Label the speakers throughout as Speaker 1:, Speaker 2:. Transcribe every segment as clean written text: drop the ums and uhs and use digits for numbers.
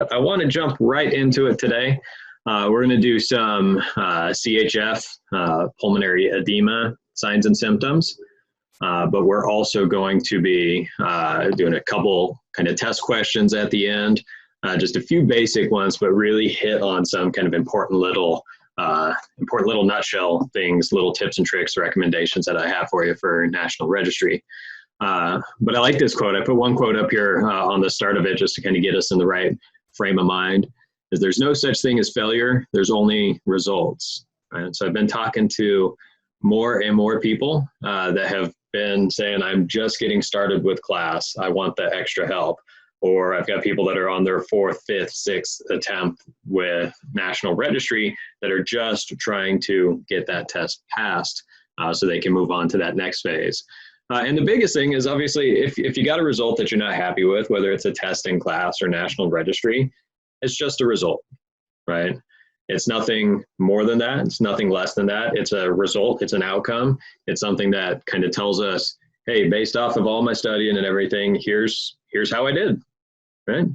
Speaker 1: but I want to jump right into it today. We're going to do some CHF, pulmonary edema signs and symptoms, but we're also going to be doing a couple kind of test questions at the end, just a few basic ones, but really hit on some kind of important little nutshell things, little tips and tricks, recommendations that I have for you for National Registry. But I like this quote. I put one quote up here on the start of it just to kind of get us in the right frame of mind. Is there's no such thing as failure. There's only results. Right? So I've been talking to more and more people that have been saying, I'm just getting started with class. I want the extra help. Or I've got people that are on their 4th, 5th, 6th attempt with National Registry that are just trying to get that test passed so they can move on to that next phase. And the biggest thing is obviously if you got a result that you're not happy with, whether it's a test in class or National Registry, it's just a result, right? It's nothing more than that. It's nothing less than that. It's a result. It's an outcome. It's something that kind of tells us, hey, based off of all my studying and everything, here's how I did, right?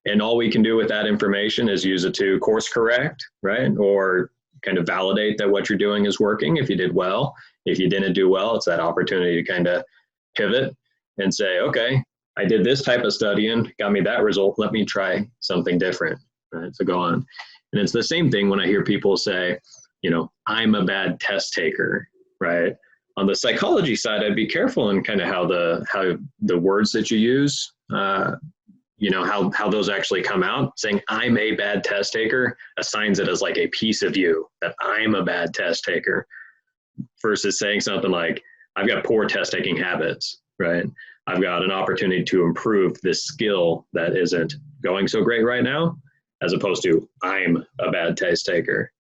Speaker 1: And all we can do with that information is use it to course correct, right? Or kind of validate that what you're doing is working if you did well. If you didn't do well, it's that opportunity to kind of pivot and say, okay, I did this type of studying, got me that result, let me try something different, right? So go on. And it's the same thing when I hear people say, you know, I'm a bad test taker, right? On the psychology side, I'd be careful in kind of how the words that you use, you know, how those actually come out. Saying I'm a bad test taker assigns it as like a piece of you, that I'm a bad test taker, versus saying something like, I've got poor test taking habits, right? I've got an opportunity to improve this skill that isn't going so great right now, as opposed to I'm a bad test taker.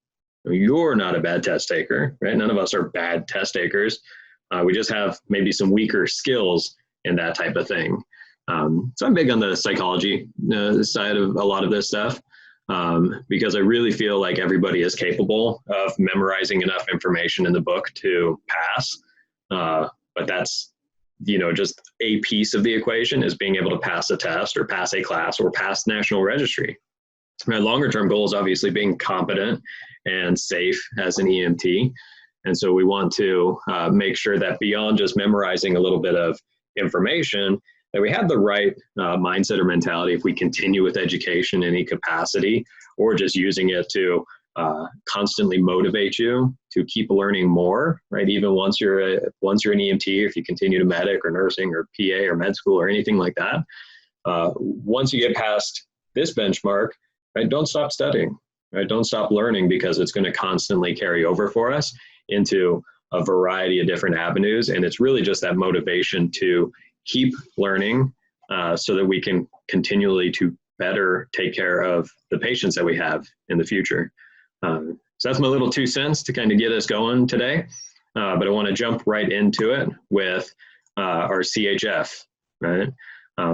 Speaker 1: You're not a bad test taker, right? None of us are bad test takers. We just have maybe some weaker skills in that type of thing. So I'm big on the psychology side of a lot of this stuff because I really feel like everybody is capable of memorizing enough information in the book to pass. But that's, you know, just a piece of the equation is being able to pass a test or pass a class or pass National Registry. My longer term goal is obviously being competent and safe as an EMT. And so we want to make sure that beyond just memorizing a little bit of information, that we have the right mindset or mentality if we continue with education in any capacity, or just using it to constantly motivate you to keep learning more, right? Even once you're an EMT, if you continue to medic or nursing or PA or med school or anything like that, once you get past this benchmark, right, don't stop studying, right? Don't stop learning, because it's going to constantly carry over for us into a variety of different avenues. And it's really just that motivation to keep learning so that we can continually to better take care of the patients that we have in the future. So that's my little 2 cents to kind of get us going today. But I want to jump right into it with our CHF, right?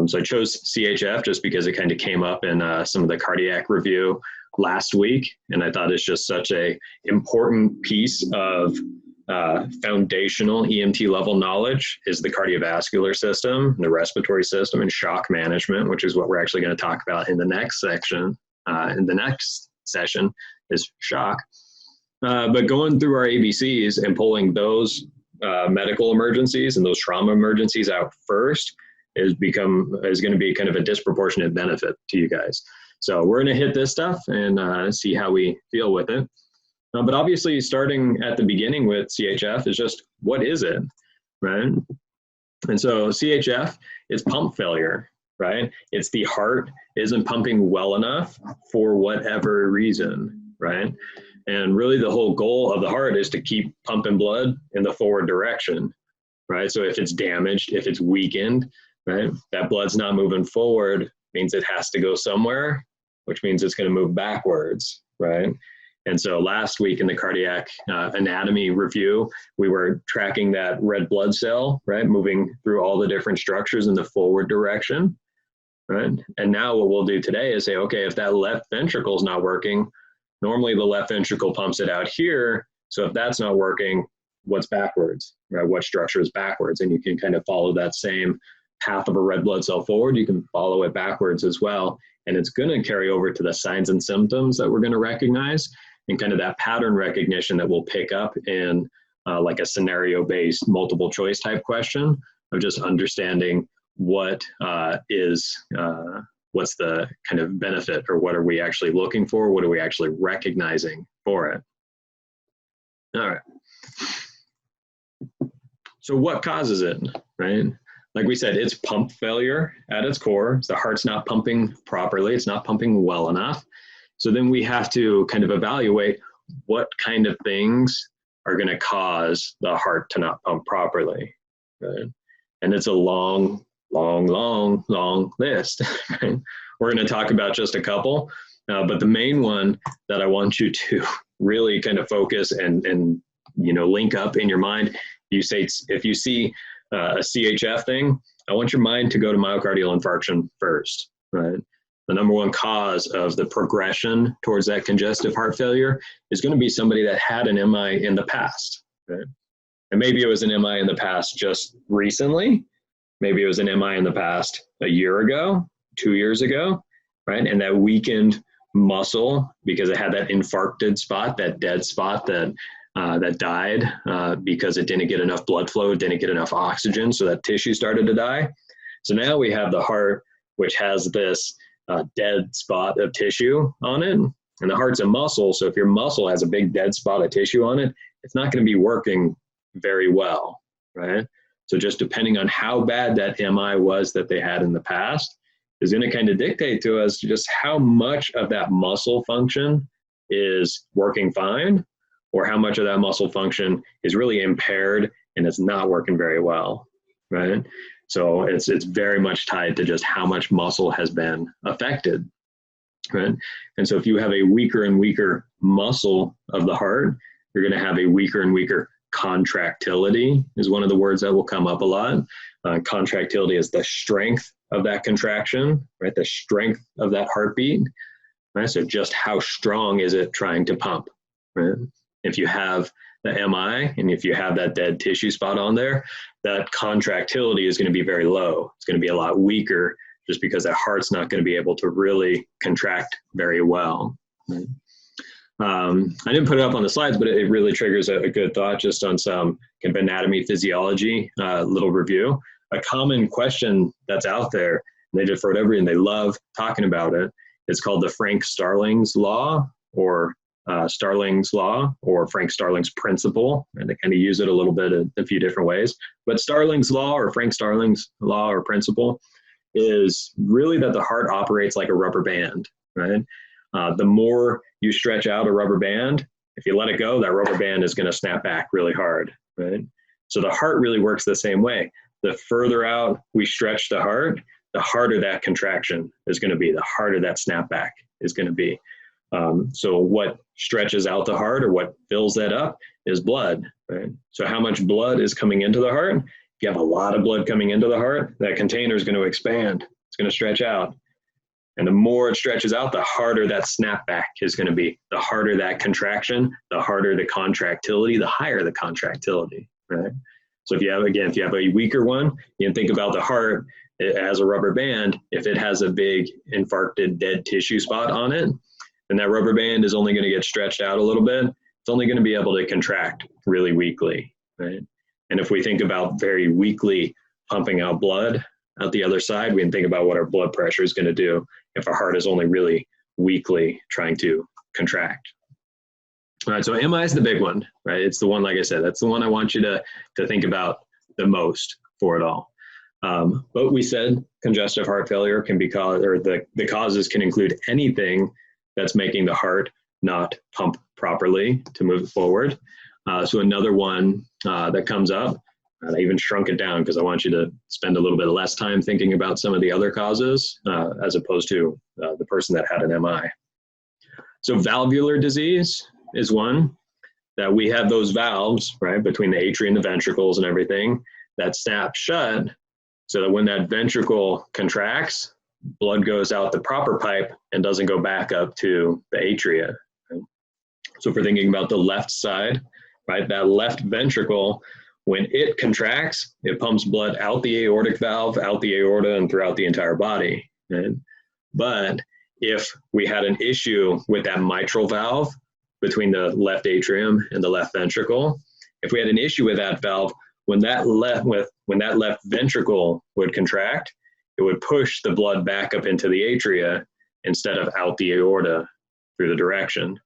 Speaker 1: So I chose CHF just because it kind of came up in some of the cardiac review last week. And I thought it's just such a important piece of foundational EMT level knowledge is the cardiovascular system, the respiratory system, and shock management, which is what we're actually going to talk about in the next section. In the next session is shock. But going through our ABCs and pulling those medical emergencies and those trauma emergencies out first is going to be kind of a disproportionate benefit to you guys. So we're going to hit this stuff and see how we feel with it. But obviously, starting at the beginning with CHF is just, what is it, right? And so CHF is pump failure, right? It's the heart isn't pumping well enough for whatever reason, right? And really the whole goal of the heart is to keep pumping blood in the forward direction, right? So if it's damaged, if it's weakened, right, that blood's not moving forward, means it has to go somewhere, which means it's going to move backwards, right? And so last week in the cardiac anatomy review, we were tracking that red blood cell, right, moving through all the different structures in the forward direction, right? And now what we'll do today is say, okay, if that left ventricle is not working, normally the left ventricle pumps it out here. So if that's not working, what's backwards, right? What structure is backwards? And you can kind of follow that same path of a red blood cell forward. You can follow it backwards as well And it's going to carry over to the signs and symptoms that we're going to recognize, and kind of that pattern recognition that we'll pick up in like a scenario-based multiple choice type question of just understanding what's the kind of benefit, or what are we actually looking for? What are we actually recognizing for it? All right. So what causes it, right? Like we said, it's pump failure at its core. The heart's not pumping properly. It's not pumping well enough. So then we have to kind of evaluate what kind of things are going to cause the heart to not pump properly, right? And it's a long list, right? We're going to talk about just a couple, but the main one that I want you to really kind of focus and link up in your mind, if you see a CHF thing, I want your mind to go to myocardial infarction first, right? The number one cause of the progression towards that congestive heart failure is going to be somebody that had an MI in the past, right? And maybe it was an MI in the past just recently. Maybe it was an MI in the past a year ago, 2 years ago, right? And that weakened muscle, because it had that infarcted spot, that dead spot that died because it didn't get enough blood flow, didn't get enough oxygen, so that tissue started to die. So now we have the heart, which has this dead spot of tissue on it, and the heart's a muscle. So if your muscle has a big dead spot of tissue on it, it's not going to be working very well, right? So just depending on how bad that MI was that they had in the past is going to kind of dictate to us just how much of that muscle function is working fine, or how much of that muscle function is really impaired and it's not working very well, right? So it's very much tied to just how much muscle has been affected, right? And so if you have a weaker and weaker muscle of the heart, you're going to have a weaker and weaker contractility is one of the words that will come up a lot. Contractility is the strength of that contraction, right? The strength of that heartbeat, right? So just how strong is it trying to pump, right? If you have the MI and if you have that dead tissue spot on there, that contractility is going to be very low. It's going to be a lot weaker just because that heart's not going to be able to really contract very well, right? I didn't put it up on the slides, but it really triggers a good thought just on some kind of anatomy, physiology, little review. A common question that's out there, and they just wrote over and they love talking about it. It's called the Frank-Starling's law, or Starling's law, or Frank Starling's principle, and they kind of use it a little bit in a few different ways. But Starling's law, or Frank Starling's law or principle, is really that the heart operates like a rubber band, right? The more you stretch out a rubber band, if you let it go, that rubber band is going to snap back really hard, right? So the heart really works the same way. The further out we stretch the heart, the harder that contraction is going to be, the harder that snapback is going to be. So what stretches out the heart, or what fills that up, is blood, right? So how much blood is coming into the heart? If you have a lot of blood coming into the heart, that container is going to expand. It's going to stretch out. And the more it stretches out, the harder that snapback is going to be. The harder that contraction, the harder the contractility, the higher the contractility, right? So if you have a weaker one, you can think about the heart as a rubber band. If it has a big infarcted dead tissue spot on it, then that rubber band is only going to get stretched out a little bit. It's only going to be able to contract really weakly, right? And if we think about very weakly pumping out blood out the other side, we can think about what our blood pressure is going to do if our heart is only really weakly trying to contract. All right, so MI is the big one, right? It's the one, like I said, that's the one I want you to think about the most for it all. But we said congestive heart failure can be caused, or the causes can include anything that's making the heart not pump properly to move forward. So another one that comes up, I even shrunk it down because I want you to spend a little bit less time thinking about some of the other causes as opposed to the person that had an MI. So valvular disease is one, that we have those valves, right, between the atria and the ventricles and everything, that snap shut so that when that ventricle contracts, blood goes out the proper pipe and doesn't go back up to the atria. Right? So if we're thinking about the left side, right, that left ventricle, when it contracts, it pumps blood out the aortic valve, out the aorta, and throughout the entire body. Right? But if we had an issue with that mitral valve between the left atrium and the left ventricle, if we had an issue with that valve, when that left ventricle would contract, it would push the blood back up into the atria instead of out the aorta through the direction,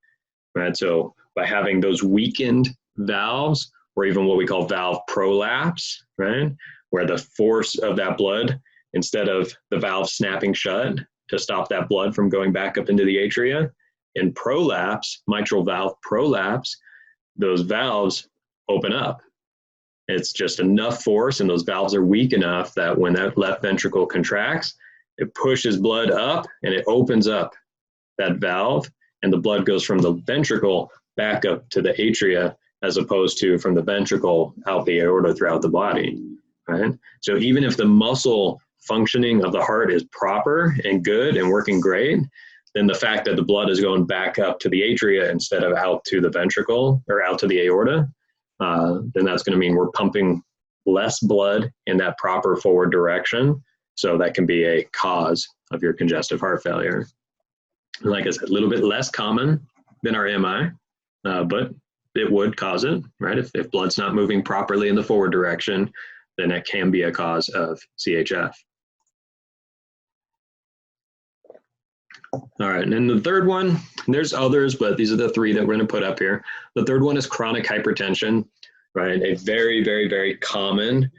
Speaker 1: right? So by having those weakened valves, or even what we call valve prolapse, right, where the force of that blood, instead of the valve snapping shut to stop that blood from going back up into the atria, in prolapse, mitral valve prolapse, those valves open up. It's just enough force, and those valves are weak enough that when that left ventricle contracts, it pushes blood up and it opens up that valve, and the blood goes from the ventricle back up to the atria, as opposed to from the ventricle out the aorta throughout the body, right? So even if the muscle functioning of the heart is proper and good and working great, then the fact that the blood is going back up to the atria instead of out to the ventricle or out to the aorta, then that's going to mean we're pumping less blood in that proper forward direction. So that can be a cause of your congestive heart failure. Like I said, a little bit less common than our MI, but it would cause it, right? If blood's not moving properly in the forward direction, then it can be a cause of CHF. All right, and then the third one, there's others, but these are the three that we're going to put up here. The third one is chronic hypertension, right? A very, very, very common,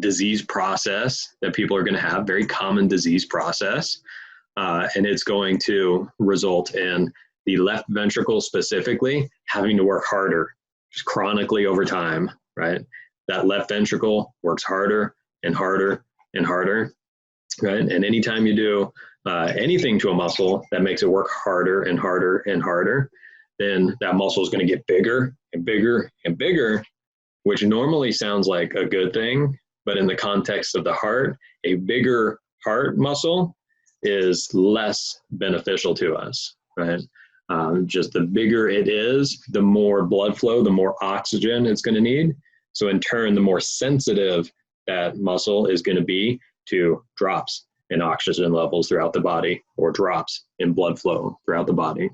Speaker 1: disease process that people are going to have, very common disease process. And it's going to result in the left ventricle specifically having to work harder, just chronically over time, right? That left ventricle works harder and harder and harder, right? And anytime you do anything to a muscle that makes it work harder and harder and harder, then that muscle is going to get bigger and bigger and bigger, which normally sounds like a good thing. But in the context of the heart, a bigger heart muscle is less beneficial to us, right? Just the bigger it is, the more blood flow, the more oxygen it's going to need. So in turn, the more sensitive that muscle is going to be to drops in oxygen levels throughout the body, or drops in blood flow throughout the body.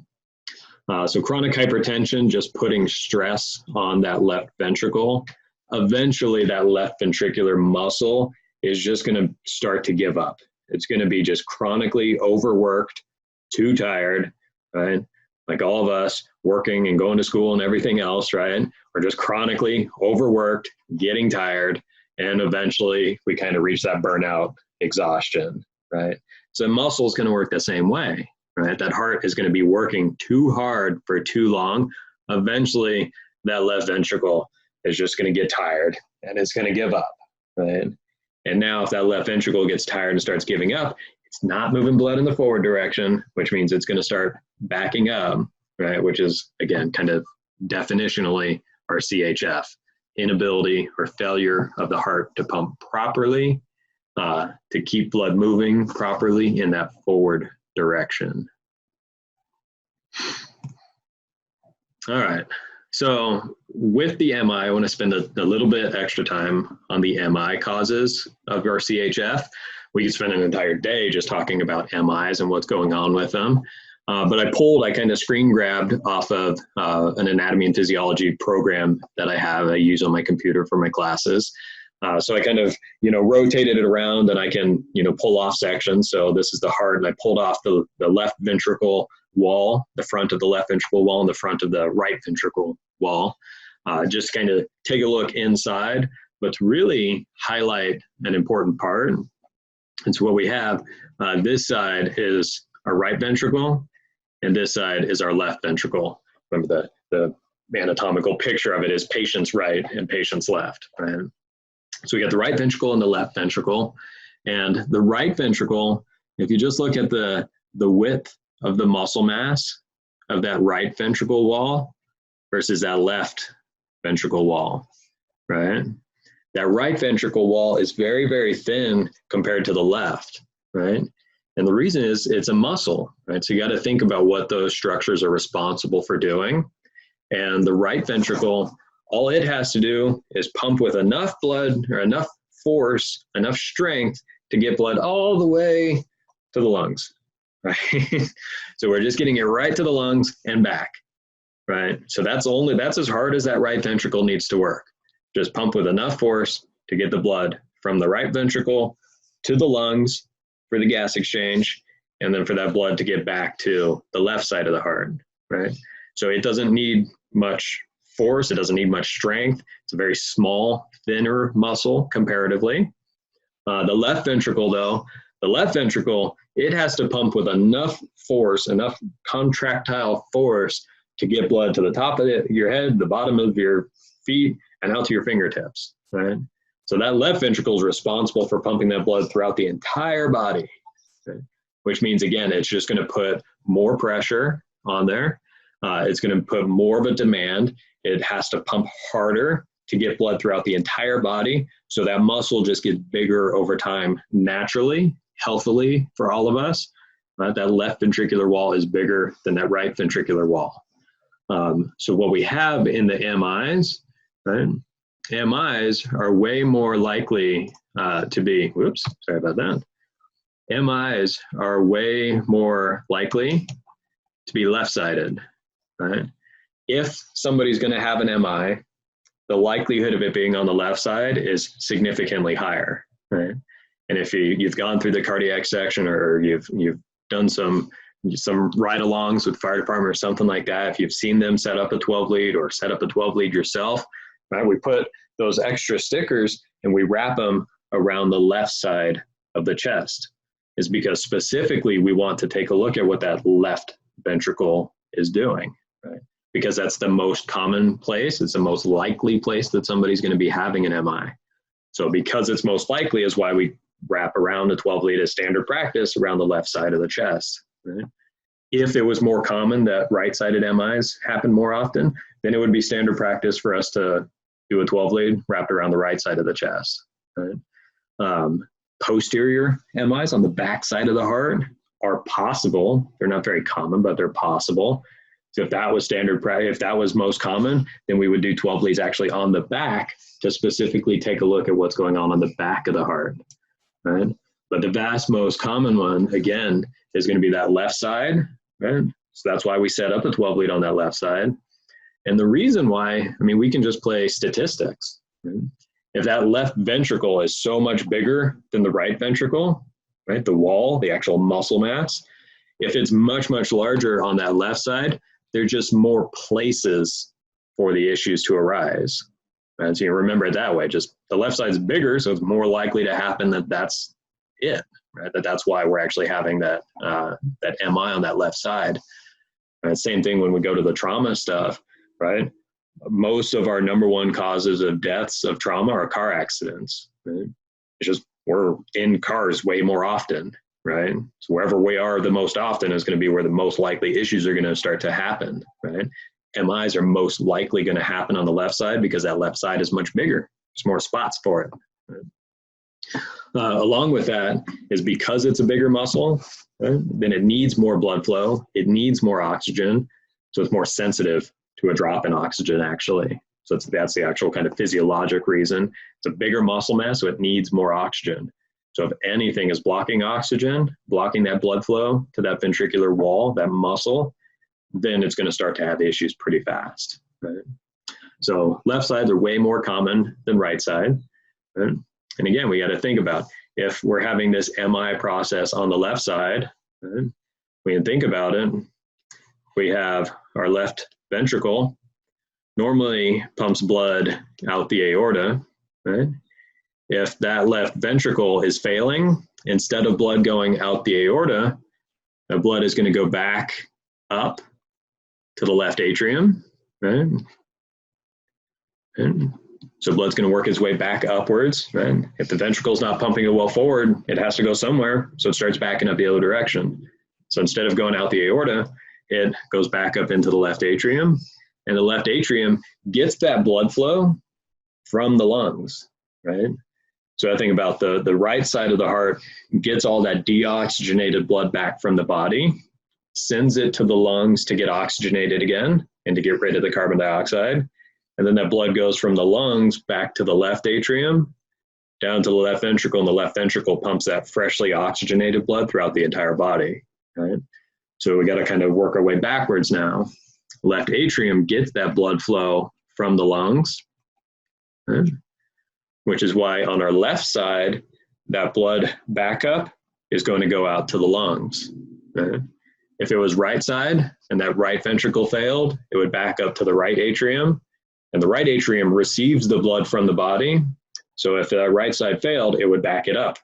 Speaker 1: So chronic hypertension, just putting stress on that left ventricle, eventually that left ventricular muscle is just going to start to give up. It's going to be just chronically overworked, too tired, right? Like all of us working and going to school and everything else, right? We're just chronically overworked, getting tired, and eventually we kind of reach that burnout exhaustion, right? So muscle is going to work the same way, right? That heart is going to be working too hard for too long. Eventually, that left ventricle is just going to get tired and it's going to give up, right? And now if that left ventricle gets tired and starts giving up, it's not moving blood in the forward direction, which means it's going to start backing up, right? Which is, again, kind of definitionally our CHF, inability or failure of the heart to pump properly, to keep blood moving properly in that forward direction. All right. So with the MI, I want to spend a little bit extra time on the MI causes of our CHF. We could spend an entire day just talking about MIs and what's going on with them. But I kind of screen grabbed off of an anatomy and physiology program that I use on my computer for my classes. So I kind of, rotated it around and I can, pull off sections. So this is the heart, and I pulled off the left ventricle wall, the front of the left ventricle wall and the front of the right ventricle wall. Just kind of take a look inside, but to really highlight an important part. And so what we have, this side is our right ventricle, and this side is our left ventricle. Remember the anatomical picture of it is patient's right and patient's left, right? So we got the right ventricle and the left ventricle. And the right ventricle, if you just look at the width of the muscle mass of that right ventricle wall versus that left ventricle wall, right? That right ventricle wall is very, very thin compared to the left, right? And the reason is it's a muscle, right? So you got to think about what those structures are responsible for doing. And the right ventricle, all it has to do is pump with enough blood or enough force, enough strength to get blood all the way to the lungs, right? So we're just getting it right to the lungs and back, right? So that's as hard as that right ventricle needs to work. Just pump with enough force to get the blood from the right ventricle to the lungs for the gas exchange, and then for that blood to get back to the left side of the heart, right? So it doesn't need much force. It doesn't need much strength. It's a very small, thinner muscle comparatively. The left ventricle, though, it has to pump with enough force, enough contractile force to get blood to the top of your head, the bottom of your feet, and out to your fingertips, right? So that left ventricle is responsible for pumping that blood throughout the entire body, okay? Which means, again, it's just going to put more pressure on there. It's going to put more of a demand. It has to pump harder to get blood throughout the entire body. So that muscle just gets bigger over time naturally, healthily for all of us. Right? That left ventricular wall is bigger than that right ventricular wall. So what we have in the MIs, right? MIs are way more likely to be, whoops, sorry about that. MIs are way more likely to be left-sided, right? If somebody's going to have an MI, the likelihood of it being on the left side is significantly higher, right? And if you've gone through the cardiac section, or you've done some ride-alongs with fire department or something like that, if you've seen them set up a 12 lead or set up a 12 lead yourself, right? We put those extra stickers and we wrap them around the left side of the chest, is because specifically we want to take a look at what that left ventricle is doing, right? Because that's the most common place. It's the most likely place that somebody's going to be having an MI. So because it's most likely is why we wrap around a 12 lead as standard practice around the left side of the chest, right? If it was more common that right-sided MIs happen more often, then it would be standard practice for us to do a 12 lead wrapped around the right side of the chest, right? Posterior MIs on the back side of the heart are possible. They're not very common, but they're possible. So if that was standard practice, if that was most common, then we would do 12 leads actually on the back to specifically take a look at what's going on the back of the heart, right? But the vast most common one, again, is going to be that left side, right? So that's why we set up a 12 lead on that left side. And the reason why, I mean, we can just play statistics, right? If that left ventricle is so much bigger than the right ventricle, right, the wall, the actual muscle mass, if it's much, much larger on that left side, there are just more places for the issues to arise. And so you remember it that way, just the left side is bigger, so it's more likely to happen that that's it, right? That's why we're actually having that MI on that left side. And same thing when we go to the trauma stuff, right? Most of our number one causes of deaths of trauma are car accidents, right? It's just we're in cars way more often, right? So wherever we are the most often is going to be where the most likely issues are going to start to happen, right? MIs are most likely going to happen on the left side because that left side is much bigger. There's more spots for it, right? Along with that is because it's a bigger muscle, right, then it needs more blood flow. It needs more oxygen. So it's more sensitive to a drop in oxygen, actually. So that's the actual kind of physiologic reason. It's a bigger muscle mass, so it needs more oxygen. So if anything is blocking oxygen, blocking that blood flow to that ventricular wall, that muscle, then it's going to start to have issues pretty fast, right? So left sides are way more common than right side, right? And again, we got to think about if we're having this MI process on the left side, right? We can think about it. We have our left ventricle normally pumps blood out the aorta, right? If that left ventricle is failing, instead of blood going out the aorta, the blood is going to go back up to the left atrium, right? And so blood's going to work its way back upwards, right? If the ventricle's not pumping it well forward, it has to go somewhere, so it starts backing up the other direction. So instead of going out the aorta, it goes back up into the left atrium, and the left atrium gets that blood flow from the lungs, right? So I think about the right side of the heart gets all that deoxygenated blood back from the body, sends it to the lungs to get oxygenated again and to get rid of the carbon dioxide. And then that blood goes from the lungs back to the left atrium, down to the left ventricle, and the left ventricle pumps that freshly oxygenated blood throughout the entire body, right? So we got to kind of work our way backwards now. Left atrium gets that blood flow from the lungs, right? Which is why on our left side, that blood backup is going to go out to the lungs, right? If it was right side and that right ventricle failed, it would back up to the right atrium, and the right atrium receives the blood from the body. So if the right side failed, it would back it up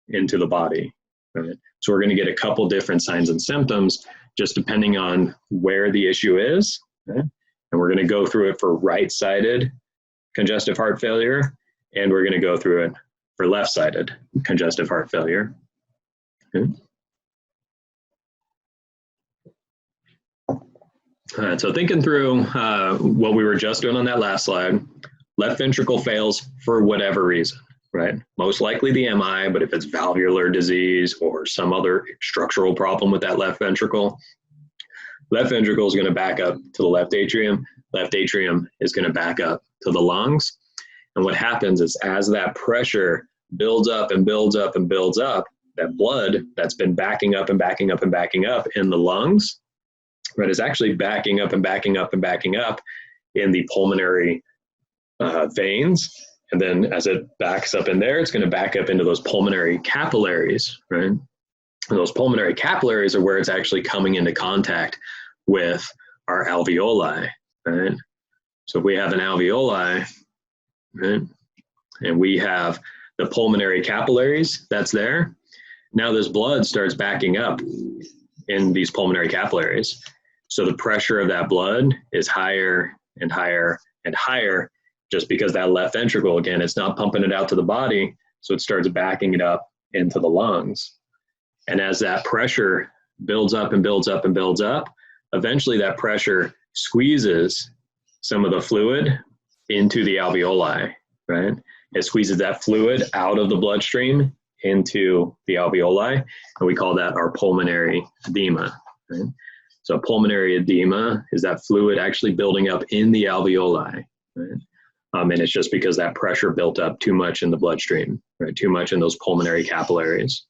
Speaker 1: into the body, right? So we're going to get a couple different signs and symptoms just depending on where the issue is, right? And we're going to go through it for right-sided congestive heart failure, and we're going to go through it for left-sided congestive heart failure. Okay. All right, so thinking through what we were just doing on that last slide, left ventricle fails for whatever reason, right? Most likely the MI, but if it's valvular disease or some other structural problem with that left ventricle is going to back up to the left atrium is going to back up to the lungs. And what happens is as that pressure builds up and builds up and builds up, that blood that's been backing up and backing up and backing up in the lungs, right, is actually backing up and backing up and backing up in the pulmonary veins. And then as it backs up in there, it's going to back up into those pulmonary capillaries, right? And those pulmonary capillaries are where it's actually coming into contact with our alveoli, right? So if we have an alveoli, right, and we have the pulmonary capillaries that's there, now this blood starts backing up in these pulmonary capillaries. So the pressure of that blood is higher and higher and higher just because that left ventricle, again, it's not pumping it out to the body, so it starts backing it up into the lungs. And as that pressure builds up and builds up and builds up, eventually that pressure squeezes some of the fluid into the alveoli, right? It squeezes that fluid out of the bloodstream into the alveoli, and we call that our pulmonary edema, right? So pulmonary edema is that fluid actually building up in the alveoli, right? And it's just because that pressure built up too much in the bloodstream, right? Too much in those pulmonary capillaries.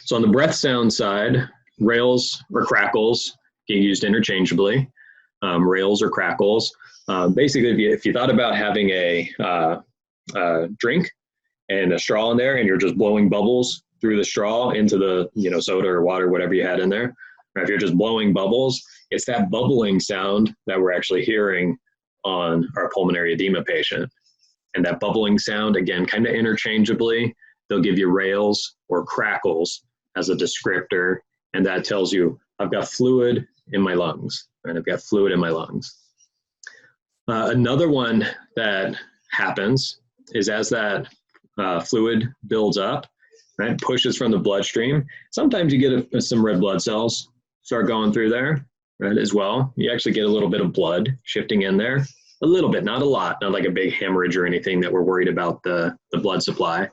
Speaker 1: So on the breath sound side, rails or crackles get used interchangeably. Rails or crackles. Basically, if you thought about having a drink and a straw in there, and you're just blowing bubbles through the straw into the soda or water, whatever you had in there, or if you're just blowing bubbles, it's that bubbling sound that we're actually hearing on our pulmonary edema patient. And that bubbling sound, again, kind of interchangeably, they'll give you rails or crackles as a descriptor, and that tells you, I've got fluid in my lungs, right? I've got fluid in my lungs. Another one that happens is as that fluid builds up, right, pushes from the bloodstream, sometimes you get some red blood cells start going through there, right, as well. You actually get a little bit of blood shifting in there, a little bit, not a lot, not like a big hemorrhage or anything that we're worried about the blood supply.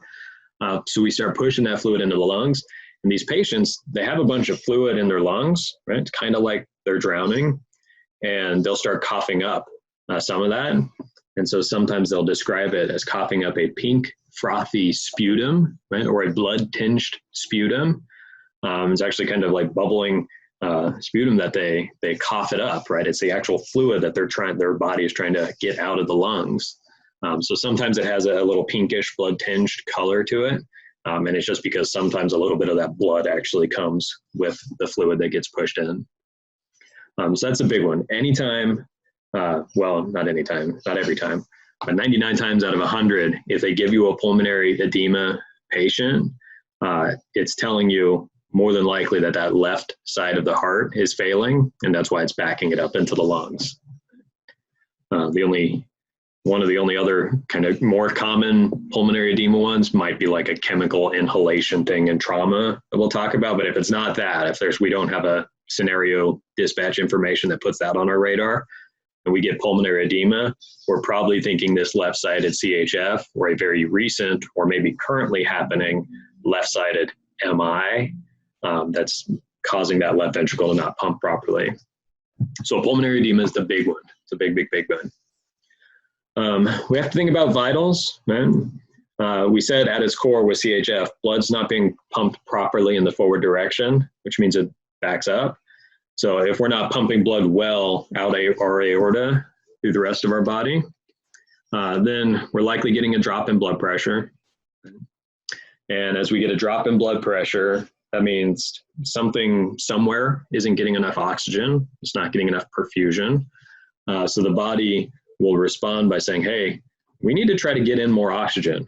Speaker 1: So we start pushing that fluid into the lungs, and these patients, they have a bunch of fluid in their lungs, right? It's kind of like they're drowning, and they'll start coughing up some of that. And so sometimes they'll describe it as coughing up a pink, frothy sputum, right? Or a blood-tinged sputum. It's actually kind of like bubbling sputum that they cough it up, right? It's the actual fluid that their body is trying to get out of the lungs. So sometimes it has a little pinkish blood-tinged color to it. And it's just because sometimes a little bit of that blood actually comes with the fluid that gets pushed in. So that's a big one. Anytime, well, not anytime, not every time, but 99 times out of 100, if they give you a pulmonary edema patient, it's telling you more than likely that that left side of the heart is failing, and that's why it's backing it up into the lungs. One of the only other kind of more common pulmonary edema ones might be like a chemical inhalation thing in trauma that we'll talk about. But if it's not that, we don't have a scenario dispatch information that puts that on our radar, and we get pulmonary edema, we're probably thinking this left-sided CHF or a very recent or maybe currently happening left-sided MI that's causing that left ventricle to not pump properly. So pulmonary edema is the big one. It's a big, big, big one. We have to think about vitals, man. We said at its core with CHF, blood's not being pumped properly in the forward direction, which means it backs up. So if we're not pumping blood well out our aorta through the rest of our body, then we're likely getting a drop in blood pressure. And as we get a drop in blood pressure, that means something somewhere isn't getting enough oxygen. It's not getting enough perfusion. So the body will respond by saying, hey, we need to try to get in more oxygen,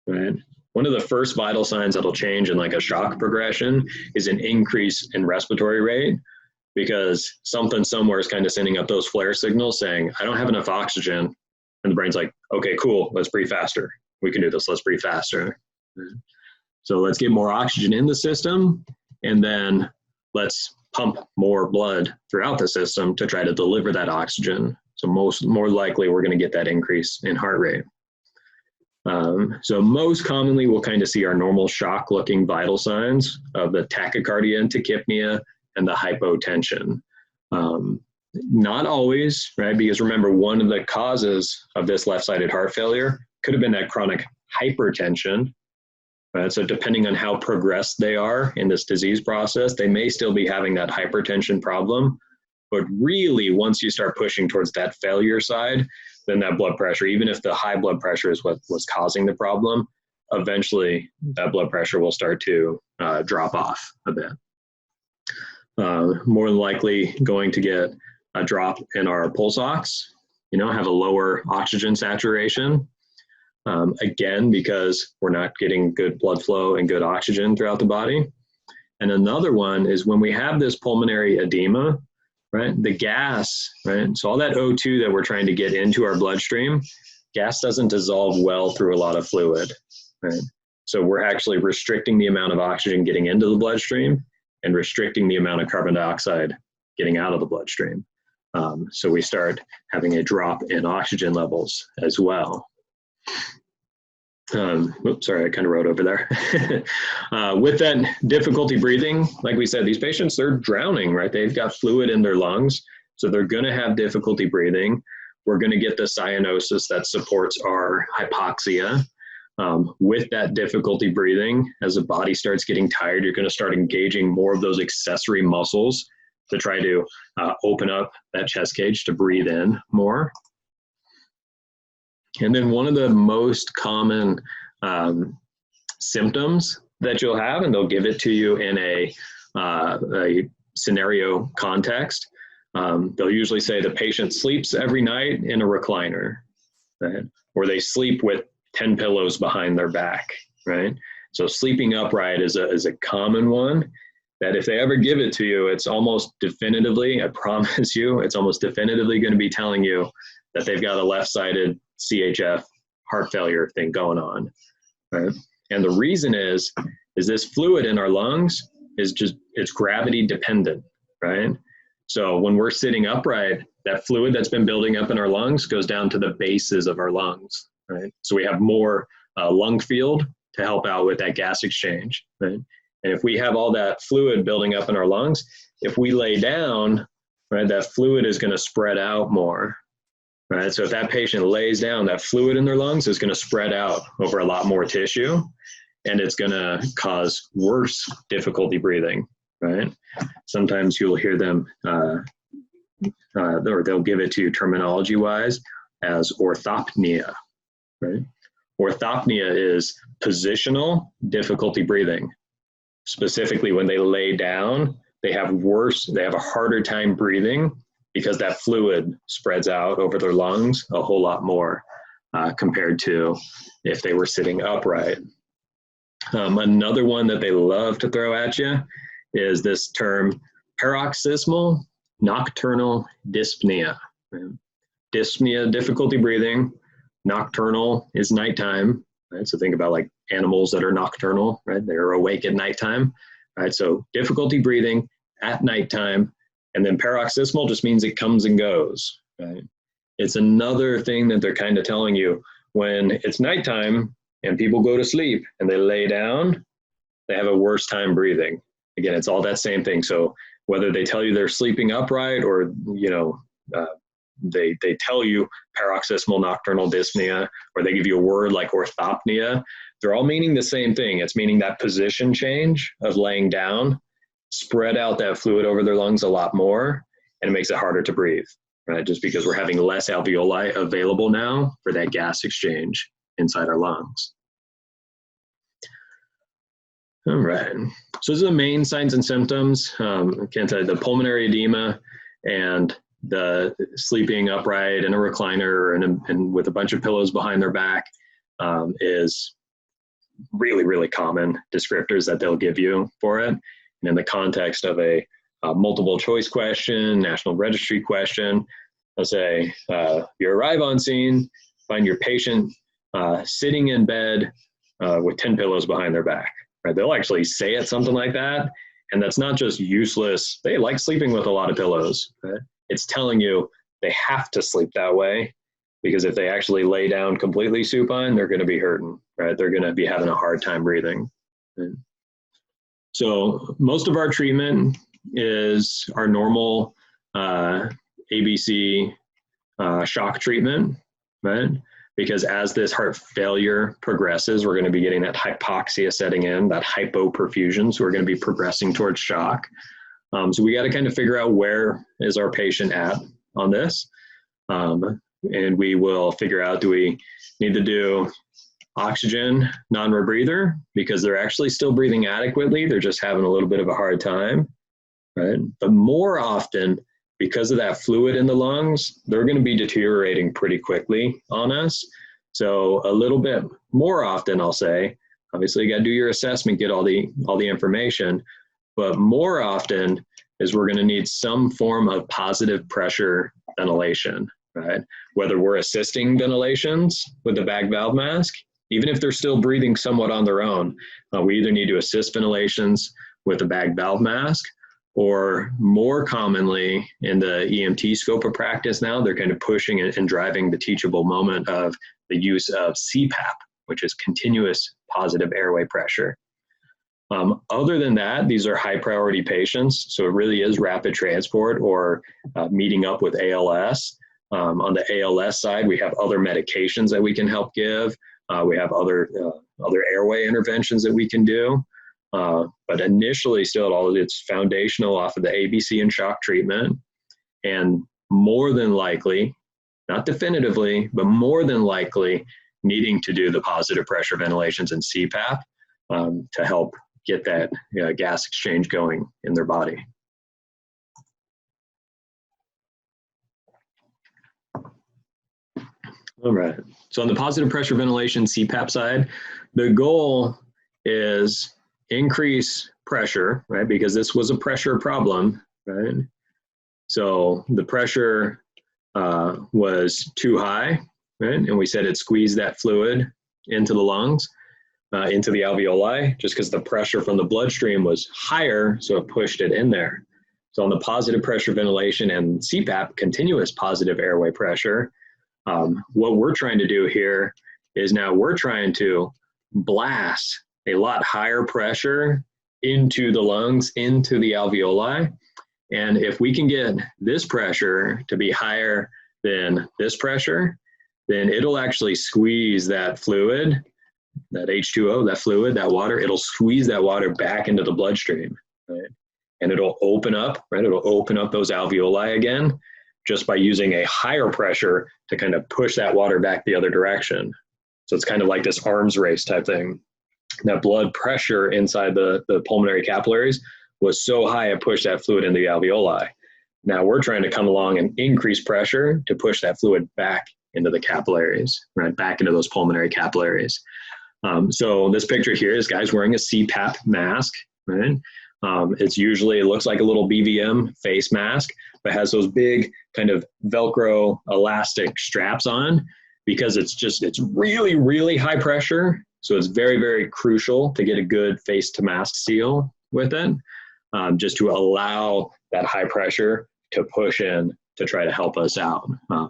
Speaker 1: right? One of the first vital signs that'll change in like a shock progression is an increase in respiratory rate, because something somewhere is kind of sending up those flare signals saying, I don't have enough oxygen. And the brain's like, okay, cool, let's breathe faster. We can do this, let's breathe faster. So let's get more oxygen in the system, and then let's pump more blood throughout the system to try to deliver that oxygen. So more likely we're gonna get that increase in heart rate. So most commonly we'll kind of see our normal shock looking vital signs of the tachycardia and tachypnea and the hypotension. Not always, right? Because remember, one of the causes of this left-sided heart failure could have been that chronic hypertension. Right? So depending on how progressed they are in this disease process, they may still be having that hypertension problem. But really, once you start pushing towards that failure side, then that blood pressure, even if the high blood pressure is what was causing the problem, eventually that blood pressure will start to drop off a bit. More than likely going to get a drop in our pulse ox, have a lower oxygen saturation. Again, because we're not getting good blood flow and good oxygen throughout the body. And another one is when we have this pulmonary edema, right? The gas, right? So all that O2 that we're trying to get into our bloodstream, gas doesn't dissolve well through a lot of fluid, right? So we're actually restricting the amount of oxygen getting into the bloodstream and restricting the amount of carbon dioxide getting out of the bloodstream. So we start having a drop in oxygen levels as well. Oops, sorry, I kind of wrote over there. With that difficulty breathing, like we said, these patients, they're drowning, right? They've got fluid in their lungs, so they're going to have difficulty breathing. We're going to get the cyanosis that supports our hypoxia. With that difficulty breathing, as the body starts getting tired, you're going to start engaging more of those accessory muscles to try to open up that chest cage to breathe in more. And then one of the most common symptoms that you'll have, and they'll give it to you in a scenario context, they'll usually say the patient sleeps every night in a recliner, right? Or they sleep with 10 pillows behind their back, right? So sleeping upright is a common one that if they ever give it to you, it's almost definitively, I promise you, it's almost definitively going to be telling you that they've got a left-sided CHF heart failure thing going on, right? And the reason is this fluid in our lungs is it's gravity dependent, right? So when we're sitting upright, that fluid that's been building up in our lungs goes down to the bases of our lungs, right? So we have more lung field to help out with that gas exchange, right? And if we have all that fluid building up in our lungs, if we lay down, right, that fluid is going to spread out more, right? So if that patient lays down, that fluid in their lungs is going to spread out over a lot more tissue, and it's going to cause worse difficulty breathing, right? Sometimes you'll hear them, or they'll give it to you terminology-wise as orthopnea, right? Orthopnea is positional difficulty breathing. Specifically, when they lay down, they have a harder time breathing because that fluid spreads out over their lungs a whole lot more compared to if they were sitting upright. Another one that they love to throw at you is this term paroxysmal nocturnal dyspnea. Dyspnea, difficulty breathing. Nocturnal is nighttime, right? So think about like animals that are nocturnal, right? They're awake at nighttime, right? So difficulty breathing at nighttime, and then paroxysmal just means it comes and goes, right? It's another thing that they're kind of telling you when it's nighttime and people go to sleep and they lay down, they have a worse time breathing. Again, it's all that same thing. So whether they tell you they're sleeping upright or, they tell you paroxysmal nocturnal dyspnea, or they give you a word like orthopnea. They're all meaning the same thing. It's meaning that position change of laying down, spread out that fluid over their lungs a lot more, and it makes it harder to breathe, right? Just because we're having less alveoli available now for that gas exchange inside our lungs. All right, so those are the main signs and symptoms. Again, the pulmonary edema and the sleeping upright in a recliner and with a bunch of pillows behind their back is really, really common descriptors that they'll give you for it. And in the context of a multiple choice question, national registry question, they'll say, you arrive on scene, find your patient sitting in bed with 10 pillows behind their back. Right? They'll actually say it something like that. And that's not just useless. They like sleeping with a lot of pillows. Right? It's telling you they have to sleep that way, because if they actually lay down completely supine, they're going to be hurting, right? They're going to be having a hard time breathing. Right? So most of our treatment is our normal ABC shock treatment, right? Because as this heart failure progresses, we're going to be getting that hypoxia setting in, that hypoperfusion. So we're going to be progressing towards shock. So we got to kind of figure out where is our patient at on this. And we will figure out, do we need to do oxygen non-rebreather because they're actually still breathing adequately, they're just having a little bit of a hard time, right? But more often, because of that fluid in the lungs, they're going to be deteriorating pretty quickly on us. So a little bit more often, I'll say, obviously you got to do your assessment, get all the information, but more often is we're going to need some form of positive pressure ventilation, right? Whether we're assisting ventilations with the bag valve mask, even if they're still breathing somewhat on their own, we either need to assist ventilations with a bag valve mask, or more commonly in the EMT scope of practice now, they're kind of pushing and driving the teachable moment of the use of CPAP, which is continuous positive airway pressure. Other than that, these are high priority patients. So it really is rapid transport or meeting up with ALS. On the ALS side, we have other medications that we can help give. We have other airway interventions that we can do. But initially still it's foundational off of the ABC and shock treatment, and more than likely, not definitively, but more than likely needing to do the positive pressure ventilations and CPAP to help get that gas exchange going in their body. All right, so on the positive pressure ventilation CPAP side, the goal is increase pressure, right? Because this was a pressure problem, right? So the pressure was too high, right? And we said it squeezed that fluid into the lungs, into the alveoli, just because the pressure from the bloodstream was higher, so it pushed it in there. So on the positive pressure ventilation and CPAP, continuous positive airway pressure, what we're trying to do here is now we're trying to blast a lot higher pressure into the lungs, into the alveoli. And if we can get this pressure to be higher than this pressure, then it'll actually squeeze that fluid, that H2O, that fluid, that water, it'll squeeze that water back into the bloodstream, right? And it'll open up, right? It'll open up those alveoli again, just by using a higher pressure to kind of push that water back the other direction. So it's kind of like this arms race type thing. That blood pressure inside the pulmonary capillaries was so high it pushed that fluid into the alveoli. Now we're trying to come along and increase pressure to push that fluid back into the capillaries, right? Back into those pulmonary capillaries. So this picture here is guys wearing a CPAP mask, right? It's usually, it looks like a little BVM face mask, but has those big kind of Velcro elastic straps on, because it's really, really high pressure. So it's very, very crucial to get a good face to mask seal with it, just to allow that high pressure to push in to try to help us out,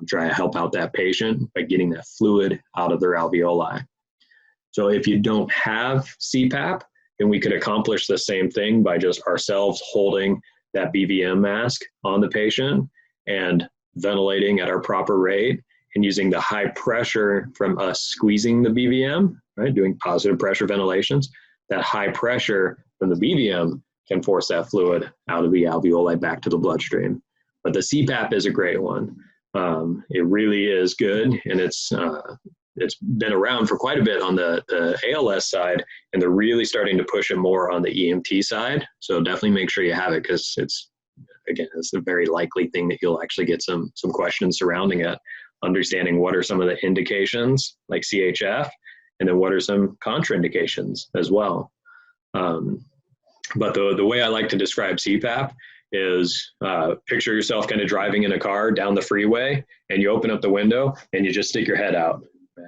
Speaker 1: try to help out that patient by getting that fluid out of their alveoli. So if you don't have CPAP, then we could accomplish the same thing by just ourselves holding that BVM mask on the patient and ventilating at our proper rate and using the high pressure from us squeezing the BVM, right, doing positive pressure ventilations, that high pressure from the BVM can force that fluid out of the alveoli back to the bloodstream. But the CPAP is a great one. It really is good, and it's been around for quite a bit on the ALS side, and they're really starting to push it more on the EMT side. So definitely make sure you have it, because it's a very likely thing that you'll actually get some questions surrounding it. Understanding what are some of the indications, like CHF, and then what are some contraindications as well. But the way I like to describe CPAP is picture yourself kind of driving in a car down the freeway, and you open up the window and you just stick your head out. Right?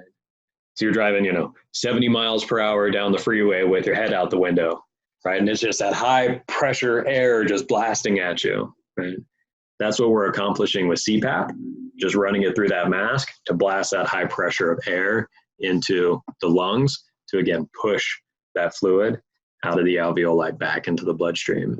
Speaker 1: So you're driving, 70 miles per hour down the freeway with your head out the window, right? And it's just that high pressure air just blasting at you, right? That's what we're accomplishing with CPAP, just running it through that mask to blast that high pressure of air into the lungs to, again, push that fluid out of the alveoli back into the bloodstream.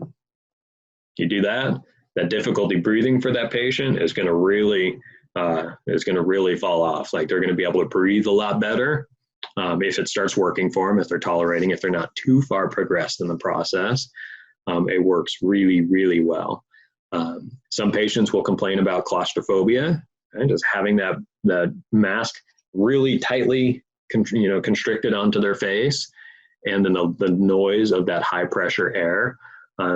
Speaker 1: You do that, that difficulty breathing for that patient is going to really fall off. Like, they're going to be able to breathe a lot better if it starts working for them, if they're tolerating, if they're not too far progressed in the process. It works really, really well. Some patients will complain about claustrophobia, and just having that mask really tightly constricted onto their face, and then the noise of that high pressure air.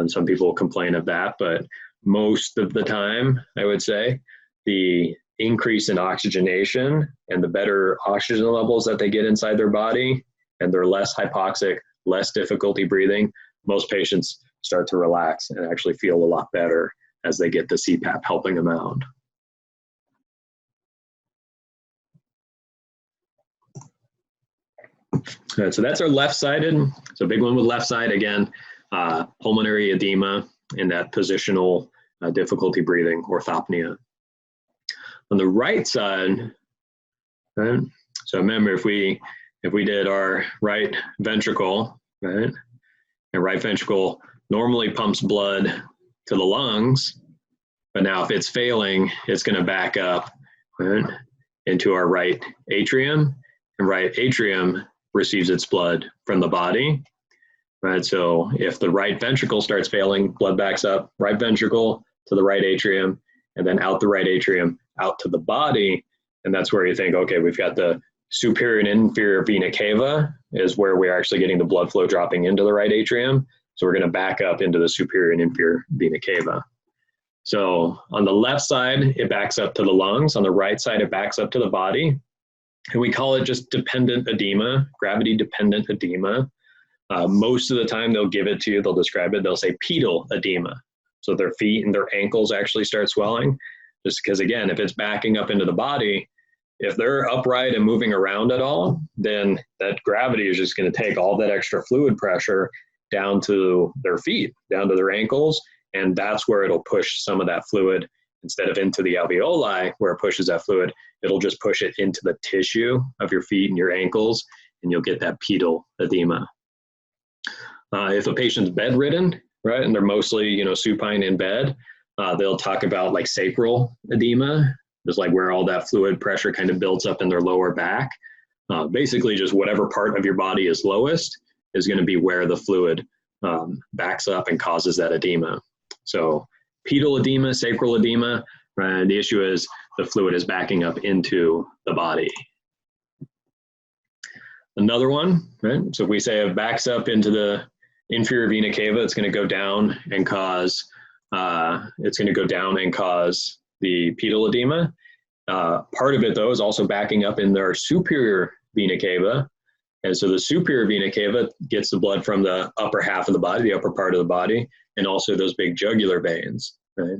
Speaker 1: Some people complain of that, but most of the time, I would say, the increase in oxygenation and the better oxygen levels that they get inside their body, and they're less hypoxic, less difficulty breathing, most patients start to relax and actually feel a lot better as they get the CPAP helping them out. All right, so that's our left-sided. So big one with left side, again, pulmonary edema and that positional difficulty breathing, orthopnea. On the right side, right, so remember, if we did our right ventricle, right, and right ventricle normally pumps blood to the lungs, but now if it's failing, it's going to back up, right, into our right atrium, and right atrium receives its blood from the body, right? So if the right ventricle starts failing, blood backs up, right ventricle to the right atrium, and then out the right atrium, out to the body. And that's where you think, okay, we've got the superior and inferior vena cava is where we're actually getting the blood flow dropping into the right atrium. So we're going to back up into the superior and inferior vena cava. So on the left side, it backs up to the lungs. On the right side, it backs up to the body. And we call it just dependent edema, gravity-dependent edema. Most of the time, they'll give it to you, they'll describe it, they'll say pedal edema. So their feet and their ankles actually start swelling. Just because, again, if it's backing up into the body, if they're upright and moving around at all, then that gravity is just going to take all that extra fluid pressure down to their feet, down to their ankles, and that's where it'll push some of that fluid. Instead of into the alveoli where it pushes that fluid, it'll just push it into the tissue of your feet and your ankles, and you'll get that pedal edema. If a patient's bedridden, right, and they're mostly, supine in bed, they'll talk about like sacral edema, just like where all that fluid pressure kind of builds up in their lower back. Basically, just whatever part of your body is lowest is going to be where the fluid backs up and causes that edema. So pedal edema, sacral edema, right? The issue is the fluid is backing up into the body. Another one, right? So if we say it backs up into the inferior vena cava, it's going to go down and cause the pedal edema. Part of it, though, is also backing up in their superior vena cava. And so the superior vena cava gets the blood from the upper half of the body, the upper part of the body, and also those big jugular veins, right?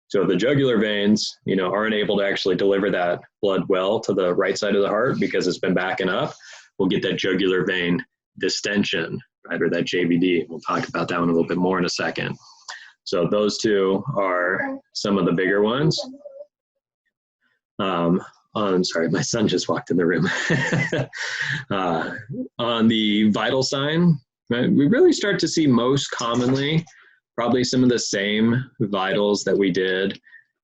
Speaker 1: So the jugular veins, aren't able to actually deliver that blood well to the right side of the heart because it's been backing up. We'll get that jugular vein distension, right, or that JVD. We'll talk about that one a little bit more in a second. So those two are some of the bigger ones. I'm sorry, my son just walked in the room. On the vital sign, right, we really start to see most commonly probably some of the same vitals that we did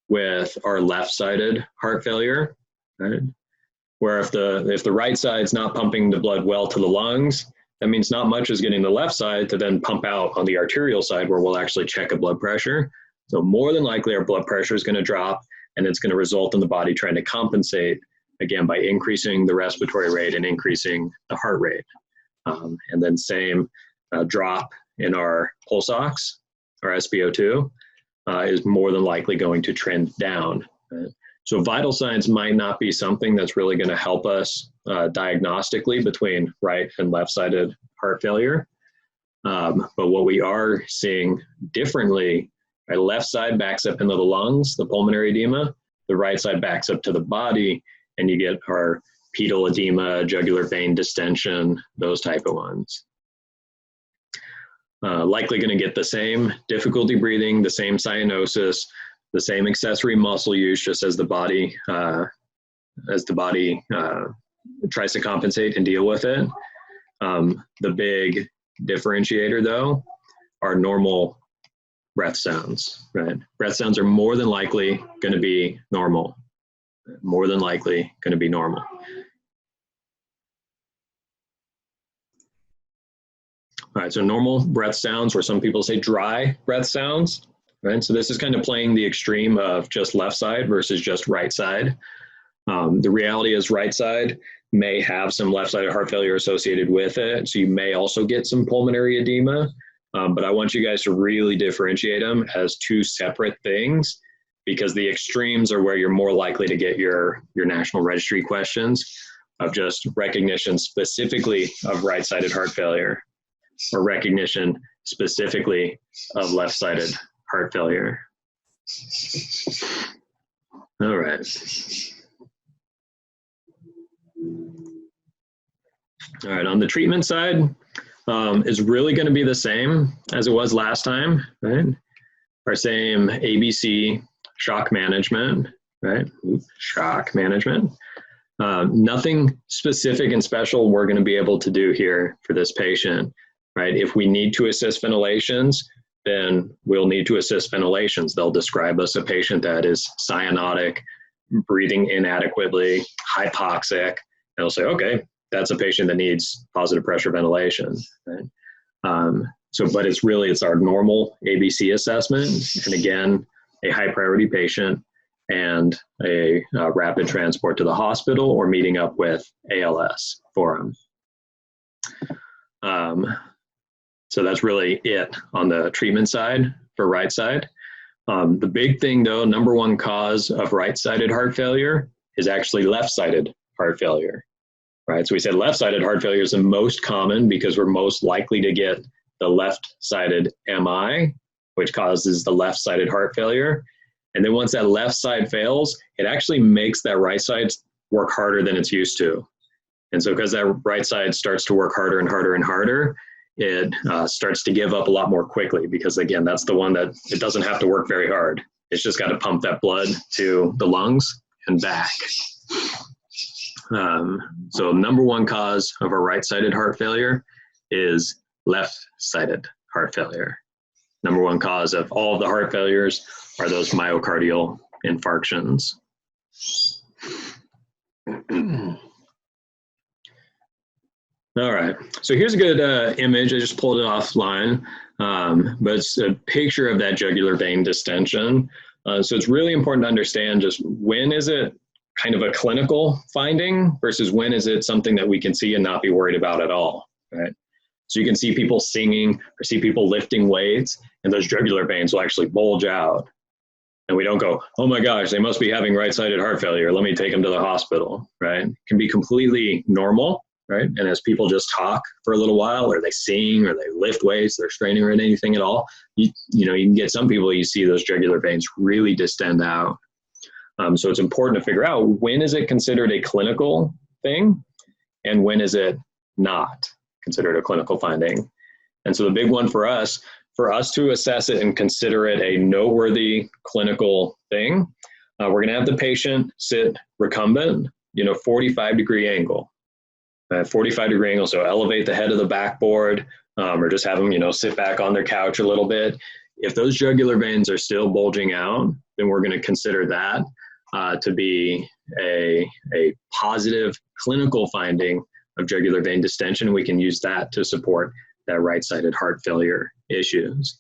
Speaker 1: with our left-sided heart failure, right? Where if the right side's not pumping the blood well to the lungs, that means not much is getting the left side to then pump out on the arterial side where we'll actually check a blood pressure. So more than likely our blood pressure is going to drop, and it's going to result in the body trying to compensate, again, by increasing the respiratory rate and increasing the heart rate. And then same drop in our pulse ox, our SpO2, is more than likely going to trend down. Right? So vital signs might not be something that's really going to help us diagnostically between right and left-sided heart failure. But what we are seeing differently, our left side backs up into the lungs, the pulmonary edema, the right side backs up to the body, and you get our pedal edema, jugular vein distension, those type of ones. Likely going to get the same difficulty breathing, the same cyanosis, the same accessory muscle use, just as the body tries to compensate and deal with it. The big differentiator, though, are normal breath sounds. Right? Breath sounds are more than likely going to be normal. More than likely going to be normal. All right, so normal breath sounds, or some people say dry breath sounds. Right? So this is kind of playing the extreme of just left side versus just right side. The reality is right side may have some left-sided heart failure associated with it, so you may also get some pulmonary edema, but I want you guys to really differentiate them as two separate things, because the extremes are where you're more likely to get your national registry questions of just recognition specifically of right-sided heart failure, or recognition specifically of left-sided heart failure. All right. All right, on the treatment side, is really going to be the same as it was last time, right? Our same ABC shock management, right? Shock management. Nothing specific and special we're going to be able to do here for this patient, right? If we need to assist ventilations, then we'll need to assist ventilations. They'll describe us a patient that is cyanotic, breathing inadequately, hypoxic, and they'll say, okay, that's a patient that needs positive pressure ventilation, right? But it's our normal ABC assessment, and again, a high priority patient and a rapid transport to the hospital or meeting up with ALS for them. So that's really it on the treatment side for right side. The big thing though, number one cause of right-sided heart failure is actually left-sided heart failure, right? So we said left-sided heart failure is the most common because we're most likely to get the left-sided MI, which causes the left-sided heart failure. And then once that left side fails, it actually makes that right side work harder than it's used to. And so because that right side starts to work harder and harder and harder, it starts to give up a lot more quickly, because again, that's the one that it doesn't have to work very hard. It's just got to pump that blood to the lungs and back. So number one cause of a right-sided heart failure is left-sided heart failure. Number one cause of all of the heart failures are those myocardial infarctions. All right, so here's a good image. I just pulled it offline, but it's a picture of that jugular vein distension. So it's really important to understand just when is it kind of a clinical finding versus when is it something that we can see and not be worried about at all, right? So you can see people singing or see people lifting weights, and those jugular veins will actually bulge out. And we don't go, oh my gosh, they must be having right-sided heart failure. Let me take them to the hospital, right? It can be completely normal, right? And as people just talk for a little while, or they sing, or they lift weights, they're straining or anything at all, you can get some people, you see those jugular veins really distend out. So it's important to figure out when is it considered a clinical thing and when is it not considered a clinical finding. And so the big one for us to assess it and consider it a noteworthy clinical thing, we're going to have the patient sit recumbent, 45-degree angle. 45-degree angle, so elevate the head of the backboard, or just have them, sit back on their couch a little bit. If those jugular veins are still bulging out, then we're going to consider that to be a positive clinical finding of jugular vein distension. We can use that to support that right-sided heart failure issues.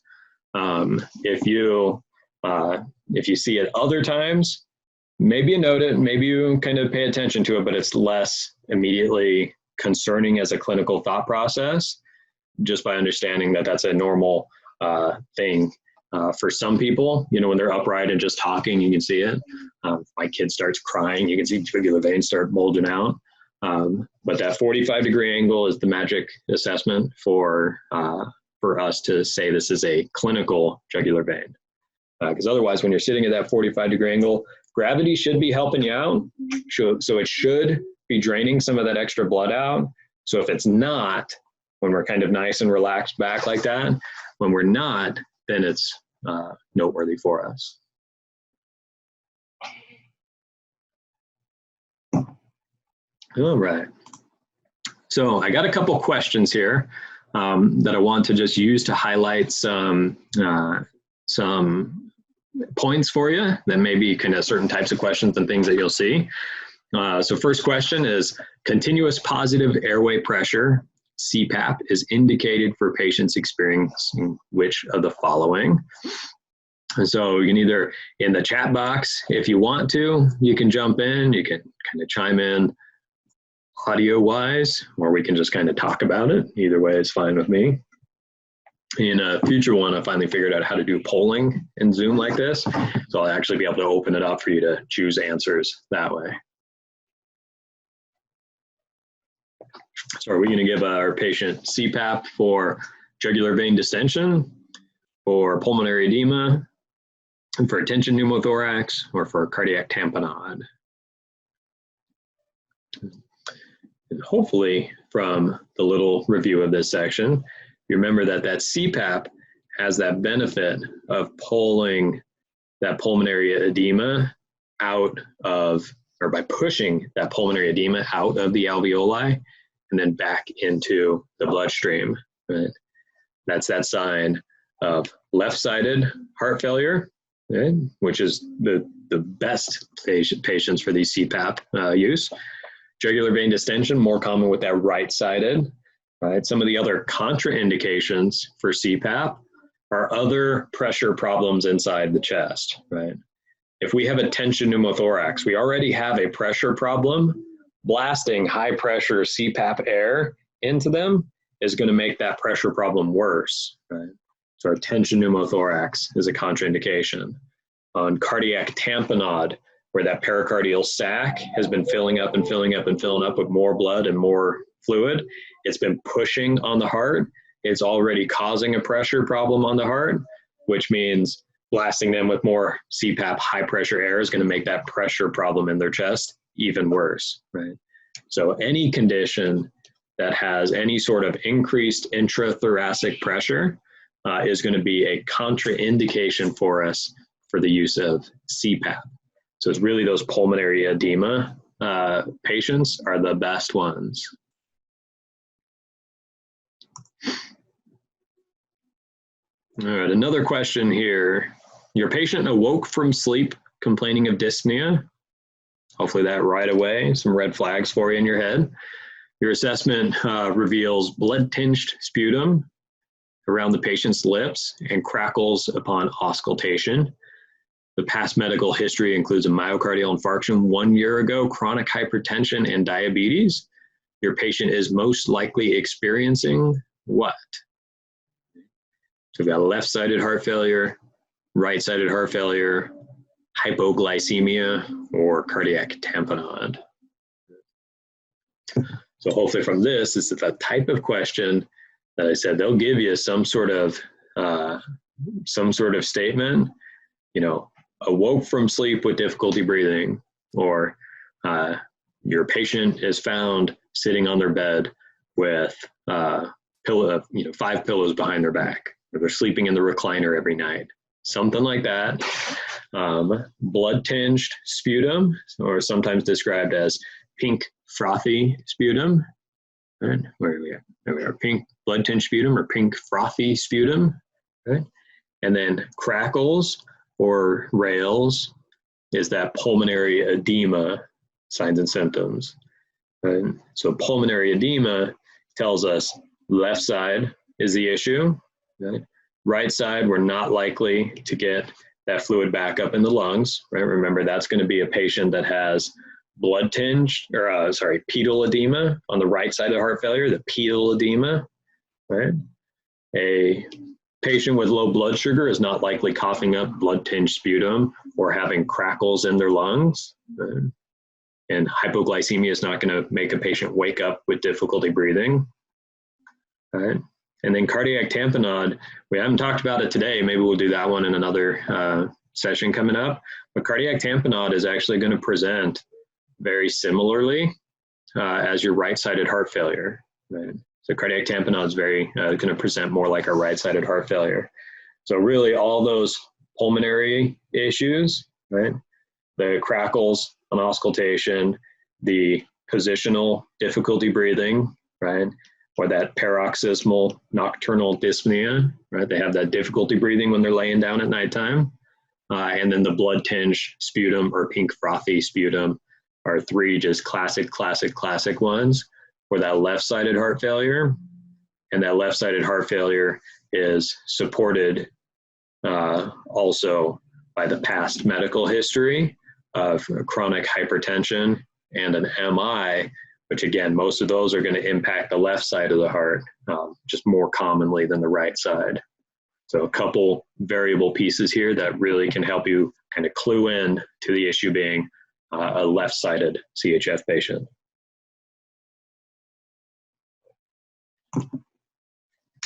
Speaker 1: If you see it other times, maybe you note it, maybe you kind of pay attention to it, but it's less immediately concerning as a clinical thought process, just by understanding that that's a normal thing for some people. You know, when they're upright and just talking, you can see it. My kid starts crying, you can see jugular veins start bulging out. But that 45-degree angle is the magic assessment for us to say this is a clinical jugular vein. Because otherwise, when you're sitting at that 45-degree angle, gravity should be helping you out. So it should be draining some of that extra blood out. So if it's not, when we're kind of nice and relaxed back like that, when we're not, then it's noteworthy for us. All right. So I got a couple questions here that I want to just use to highlight some points for you that may be kind of certain types of questions and things that you'll see. So first question is, continuous positive airway pressure, CPAP, is indicated for patients experiencing which of the following? And so you can either, in the chat box, if you want to, you can jump in, you can kind of chime in audio-wise, or we can just kind of talk about it. Either way is fine with me. In a future one, I finally figured out how to do polling in Zoom like this, so I'll actually be able to open it up for you to choose answers that way. So are we going to give our patient CPAP for jugular vein distension, for pulmonary edema, and for tension pneumothorax, or for cardiac tamponade? And hopefully from the little review of this section, you remember that that CPAP has that benefit of pulling that pulmonary edema out of, or by pushing that pulmonary edema out of the alveoli and then back into the bloodstream, right? That's that sign of left-sided heart failure, right? Which is the best patients for these CPAP use. Jugular vein distension, more common with that right-sided, right? Some of the other contraindications for CPAP are other pressure problems inside the chest, right? If we have a tension pneumothorax, we already have a pressure problem. Blasting high-pressure CPAP air into them is going to make that pressure problem worse, right? So our tension pneumothorax is a contraindication. On cardiac tamponade, where that pericardial sac has been filling up and filling up and filling up with more blood and more fluid, it's been pushing on the heart. It's already causing a pressure problem on the heart, which means blasting them with more CPAP high pressure air is going to make that pressure problem in their chest even worse, right? So any condition that has any sort of increased intrathoracic pressure is going to be a contraindication for us for the use of CPAP. So it's really those pulmonary edema patients are the best ones. All right, another question here. Your patient awoke from sleep complaining of dyspnea. Hopefully that right away, some red flags for you in your head. Your assessment reveals blood-tinged sputum around the patient's lips and crackles upon auscultation. The past medical history includes a myocardial infarction 1 year ago, chronic hypertension, and diabetes. Your patient is most likely experiencing what? So we've got left-sided heart failure, right-sided heart failure, hypoglycemia, or cardiac tamponade. So hopefully from this is the type of question that I said they'll give you some sort of statement, you know, awoke from sleep with difficulty breathing, or your patient is found sitting on their bed with pillow, 5 pillows behind their back, or they're sleeping in the recliner every night, something like that. Blood-tinged sputum, or sometimes described as pink frothy sputum. Right, where are we at? There we are, pink blood-tinged sputum or pink frothy sputum. Right? And then crackles or rails is that pulmonary edema signs and symptoms. Right? So pulmonary edema tells us left side is the issue. Right? Right side, we're not likely to get that fluid back up in the lungs. Right? Remember, that's going to be a patient that has blood tinge, or pedal edema on the right side of heart failure, the pedal edema. Right? A patient with low blood sugar is not likely coughing up blood-tinged sputum or having crackles in their lungs. Right? And hypoglycemia is not going to make a patient wake up with difficulty breathing. Right? And then cardiac tamponade, we haven't talked about it today. Maybe we'll do that one in another session coming up. But cardiac tamponade is actually going to present very similarly as your right-sided heart failure. Right? So cardiac tamponade is very going to present more like a right-sided heart failure. So really all those pulmonary issues, right? The crackles on auscultation, the positional difficulty breathing, right? Or that paroxysmal nocturnal dyspnea, right? They have that difficulty breathing when they're laying down at nighttime. And then the blood tinge sputum or pink frothy sputum are three just classic ones for that left-sided heart failure. And that left-sided heart failure is supported also by the past medical history of chronic hypertension and an MI, which again, most of those are going to impact the left side of the heart, just more commonly than the right side. So a couple variable pieces here that really can help you kind of clue in to the issue being a left-sided CHF patient.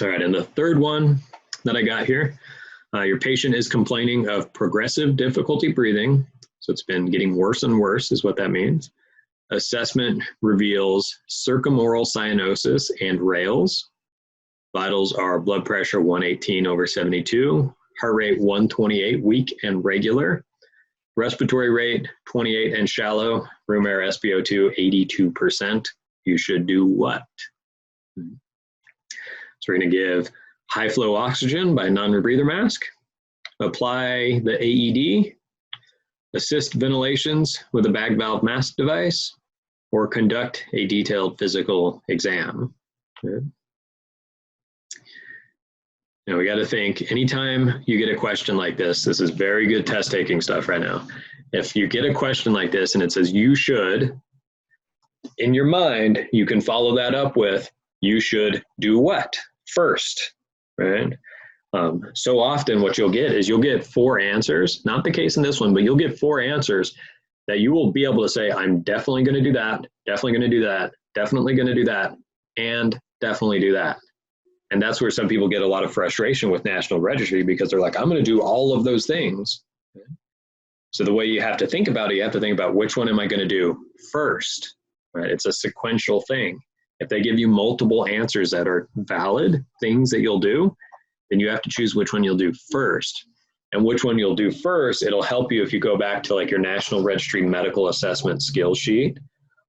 Speaker 1: All right, and the third one that I got here, your patient is complaining of progressive difficulty breathing. So it's been getting worse and worse is what that means. Assessment reveals circumoral cyanosis and rails. Vitals are blood pressure 118/72, heart rate 128 weak and regular, respiratory rate 28 and shallow, room air SpO2 82%. You should do what? So we're going to give high flow oxygen by non-rebreather mask, apply the AED, assist ventilations with a bag valve mask device, or conduct a detailed physical exam. Okay. Now we got to think, anytime you get a question like this is very good test taking stuff right now. If you get a question like this and it says you should, in your mind, you can follow that up with you should do what first, right? So often what you'll get is you'll get 4 answers, not the case in this one, but you'll get 4 answers that you will be able to say, I'm definitely going to do that, definitely going to do that, definitely going to do that, and definitely do that. And that's where some people get a lot of frustration with National Registry because they're like, I'm going to do all of those things. So the way you have to think about it, you have to think about which one am I going to do first, right? It's a sequential thing. If they give you multiple answers that are valid things that you'll do, then you have to choose which one you'll do first. And which one you'll do first, it'll help you if you go back to like your National Registry Medical Assessment Skill Sheet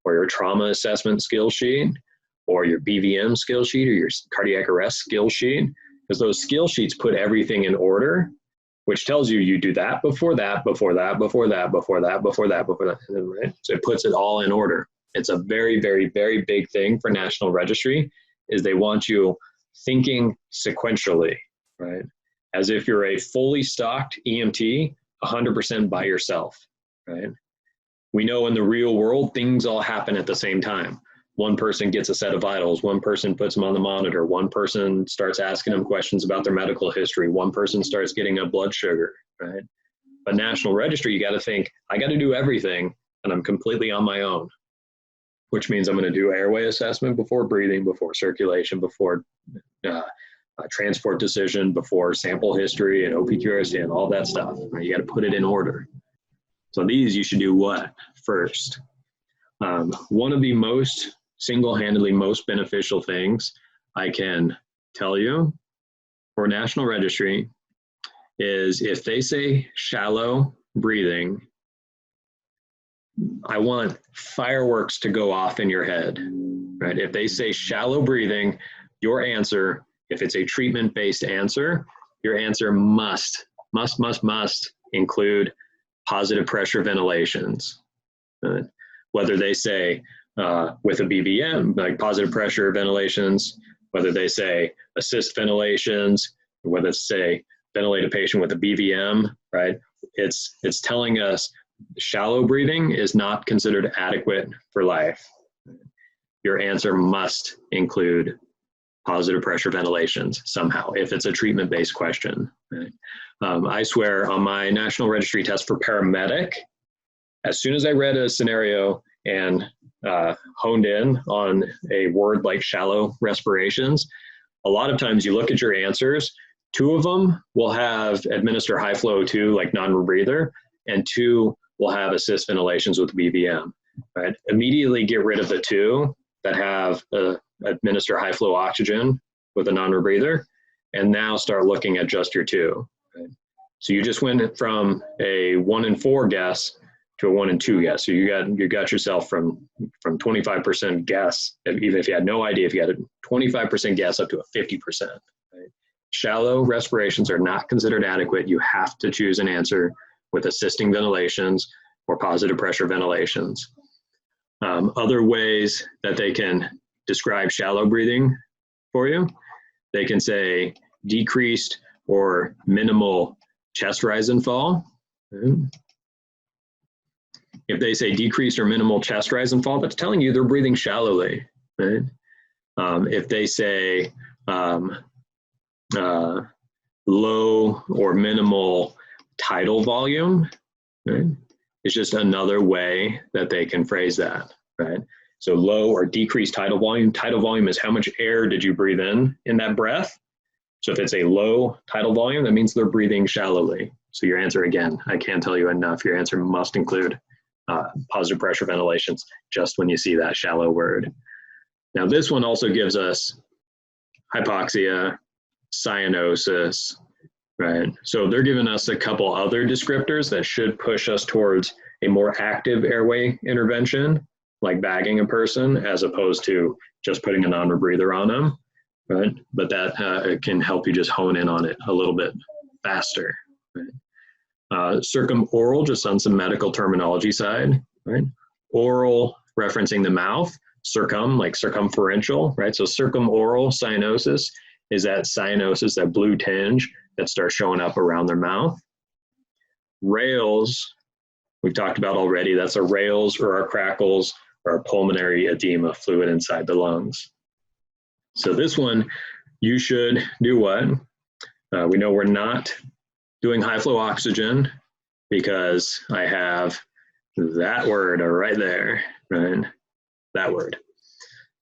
Speaker 1: or your Trauma Assessment Skill Sheet or your BVM skill sheet or your cardiac arrest skill sheet, because those skill sheets put everything in order, which tells you you do that before that, before that, before that, before that, before that, before that, right? So it puts it all in order. It's a very, very, very big thing for National Registry is they want you thinking sequentially, right? As if you're a fully stocked EMT, 100% by yourself, right? We know in the real world, things all happen at the same time. One person gets a set of vitals, one person puts them on the monitor, one person starts asking them questions about their medical history, one person starts getting a blood sugar, right? But National Registry, you got to think, I got to do everything and I'm completely on my own, which means I'm going to do airway assessment before breathing, before circulation, before transport decision, before sample history and OPQRST and all that stuff. Right? You got to put it in order. So these you should do what first? One of the most single-handedly most beneficial things I can tell you for National Registry is if they say shallow breathing, I want fireworks to go off in your head, right? If they say shallow breathing, your answer, if it's a treatment-based answer, your answer must include positive pressure ventilations. Whether they say with a BVM, like positive pressure ventilations, whether they say assist ventilations, whether they say ventilate a patient with a BVM, right? It's telling us shallow breathing is not considered adequate for life. Your answer must include positive pressure ventilations somehow, if it's a treatment-based question. Right? I swear on my National Registry test for paramedic, as soon as I read a scenario and honed in on a word like shallow respirations, a lot of times you look at your answers, 2 of them will have administer high flow O2 like non-rebreather, and 2 will have assist ventilations with BVM. Right? Immediately get rid of the 2 that have administer high flow oxygen with a non-rebreather, and now start looking at just your 2. Right? So you just went from a 1 in 4 guess to a 1 in 2 guess. So you got yourself from 25% guess, even if you had no idea, if you had a 25% guess up to a 50%. Right? Shallow respirations are not considered adequate. You have to choose an answer with assisting ventilations or positive pressure ventilations. Other ways that they can describe shallow breathing for you, they can say decreased or minimal chest rise and fall. If they say decreased or minimal chest rise and fall, that's telling you they're breathing shallowly. Right? If they say low or minimal tidal volume, right? It's just another way that they can phrase that, right? So low or decreased tidal volume. Tidal volume is how much air did you breathe in that breath. So if it's a low tidal volume, that means they're breathing shallowly. So your answer, again, I can't tell you enough. Your answer must include positive pressure ventilations just when you see that shallow word. Now this one also gives us hypoxia, cyanosis, right? So they're giving us a couple other descriptors that should push us towards a more active airway intervention, like bagging a person, as opposed to just putting a non-rebreather on them, right? But that can help you just hone in on it a little bit faster, right? Circumoral, just on some medical terminology side, right? Oral, referencing the mouth. Circum, like circumferential, right? So circumoral cyanosis is that cyanosis, that blue tinge that starts showing up around their mouth. Rales, we've talked about already, that's our rales or our crackles or our pulmonary edema, fluid inside the lungs. So this one, you should do what? We know we're not doing high flow oxygen because I have that word right there, right? That word.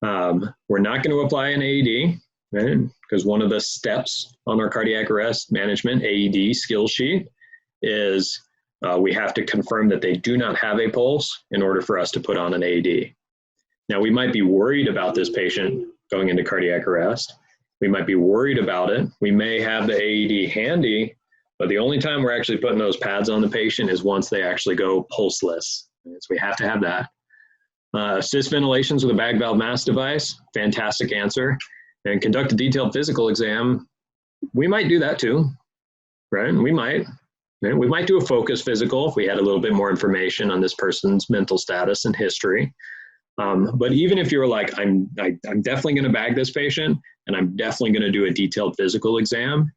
Speaker 1: We're not going to apply an AED, right? Because one of the steps on our cardiac arrest management AED skill sheet is we have to confirm that they do not have a pulse in order for us to put on an AED. Now, we might be worried about this patient going into cardiac arrest. We might be worried about it. We may have the AED handy, but the only time we're actually putting those pads on the patient is once they actually go pulseless. So we have to have that. Assist ventilations with a bag valve mask device, fantastic answer. And conduct a detailed physical exam, we might do that too, right? We might. Right? We might do a focus physical if we had a little bit more information on this person's mental status and history. But even if you're like, I'm definitely going to bag this patient and I'm definitely going to do a detailed physical exam,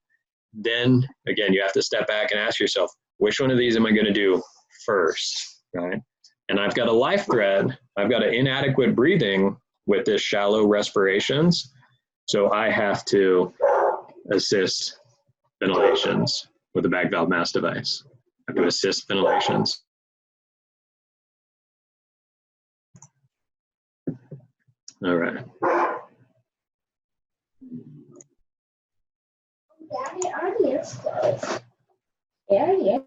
Speaker 1: then again, you have to step back and ask yourself, which one of these am I going to do first, right? And I've got a life threat, I've got an inadequate breathing with this shallow respirations, so I have to assist ventilations with a bag valve mask device. I have to assist ventilations. All right.
Speaker 2: Daddy, our ears closed. There he is.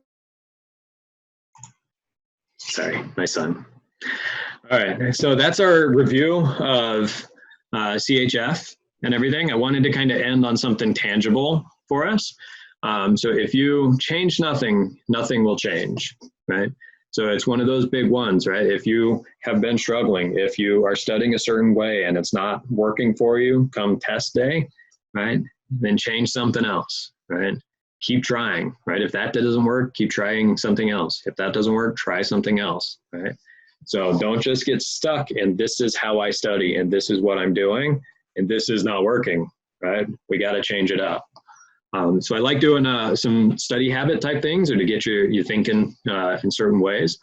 Speaker 1: Sorry, my son. All right, so that's our review of CHF and everything. I wanted to kind of end on something tangible for us. So if you change nothing, nothing will change, right? So it's one of those big ones, right? If you have been struggling, if you are studying a certain way and it's not working for you come test day, right? Then change something else, right? keep trying, right? If that doesn't work, keep trying something else. If that doesn't work, try something else, right? So don't just get stuck in this is how I study and this is what I'm doing and this is not working, right? We got to change it up. So I like doing some study habit type things, or to get you thinking in certain ways.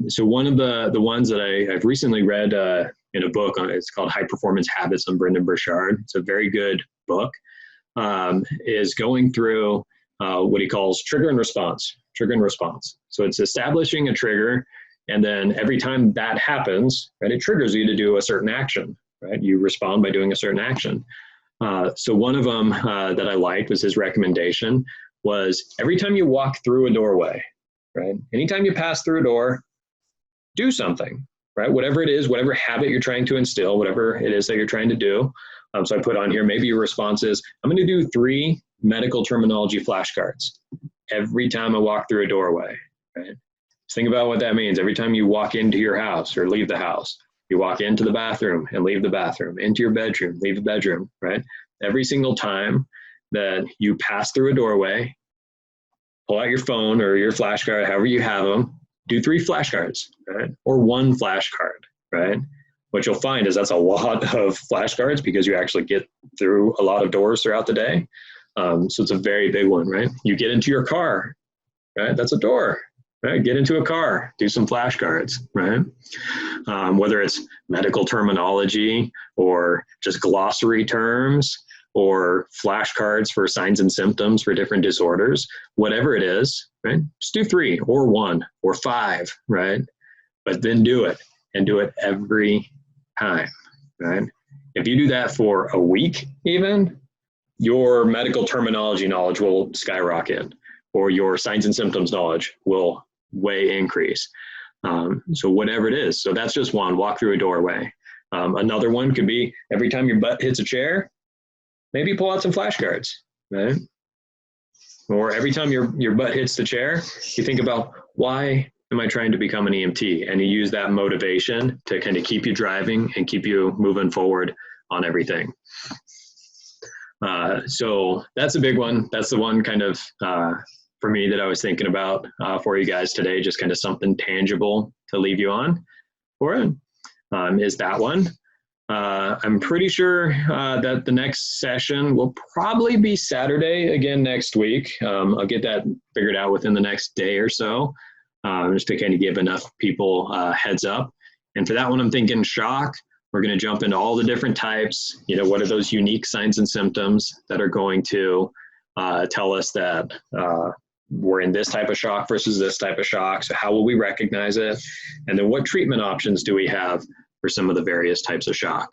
Speaker 1: So one of the ones that I've recently read in a book, it's called High Performance Habits on Brendan Burchard. It's a very good book, is going through what he calls trigger and response. So it's establishing a trigger, and then every time that happens, right, it triggers you to do a certain action, right? You respond by doing a certain action. So one of them that I liked was his recommendation was every time you walk through a doorway, right? Anytime you pass through a door, do something, right? Whatever it is, whatever habit you're trying to instill, whatever it is that you're trying to do. So I put on here, maybe your response is, I'm going to do 3 medical terminology flashcards every time I walk through a doorway, right? Just think about what that means. Every time you walk into your house or leave the house, you walk into the bathroom and leave the bathroom, into your bedroom, leave the bedroom, right? Every single time that you pass through a doorway, pull out your phone or your flashcard, however you have them, do 3 flashcards, right? Or 1 flashcard, right? What you'll find is that's a lot of flashcards because you actually get through a lot of doors throughout the day. So it's a very big one, right? You get into your car, right? That's a door, right? Get into a car, do some flashcards, right? Whether it's medical terminology or just glossary terms or flashcards for signs and symptoms for different disorders, whatever it is, right? Just do 3 or 1 or 5, right? But then do it, and do it every time, right? If you do that for a week even, your medical terminology knowledge will skyrocket, or your signs and symptoms knowledge will way increase. So whatever it is. So that's just one, walk through a doorway. Another one could be every time your butt hits a chair, maybe pull out some flashcards, right? Or every time your butt hits the chair, you think about, why am I trying to become an EMT? And you use that motivation to kind of keep you driving and keep you moving forward on everything. So that's a big one. That's the one kind of for me that I was thinking about for you guys today, just kind of something tangible to leave you on for it, is that one. I'm pretty sure that the next session will probably be Saturday again next week. I'll get that figured out within the next day or so, just to kind of give enough people heads up. And for that one, I'm thinking shock. We're going to jump into all the different types. You know, what are those unique signs and symptoms that are going to tell us that we're in this type of shock versus this type of shock? So how will we recognize it? And then what treatment options do we have for some of the various types of shock?